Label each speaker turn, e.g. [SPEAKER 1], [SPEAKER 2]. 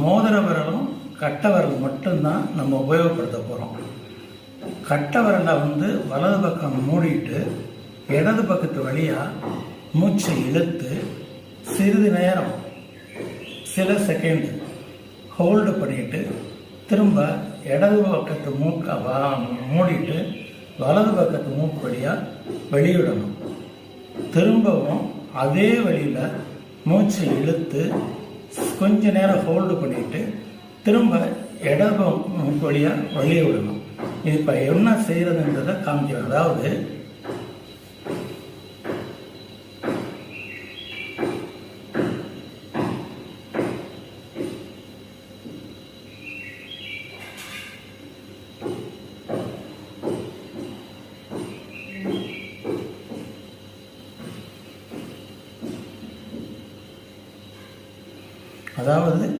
[SPEAKER 1] மோதிர விரலும் கட்ட விரல் மட்டும்தான் நம்ம உபயோகப்படுத்த போகிறோம். கட்ட விரலை வலது பக்கம் மூடிட்டு இடது பக்கத்து வழியாக மூச்சை இழுத்து சிறிது நேரம் சில செகண்ட் ஹோல்டு பண்ணிட்டு திரும்ப இடது பக்கத்து மூடிட்டு வலது பக்கத்து மூக்கு வழியாக வெளியிடணும். திரும்பவும் அதே வழியில் மூச்சை இழுத்து கொஞ்ச நேரம் ஹோல்டு பண்ணிட்டு திரும்ப இடது மூக்கு வழியாக வெளியே விடணும். இப்போ என்ன செய்யறதுன்றதை காமிக்கிறோம். அதாவது அதாவது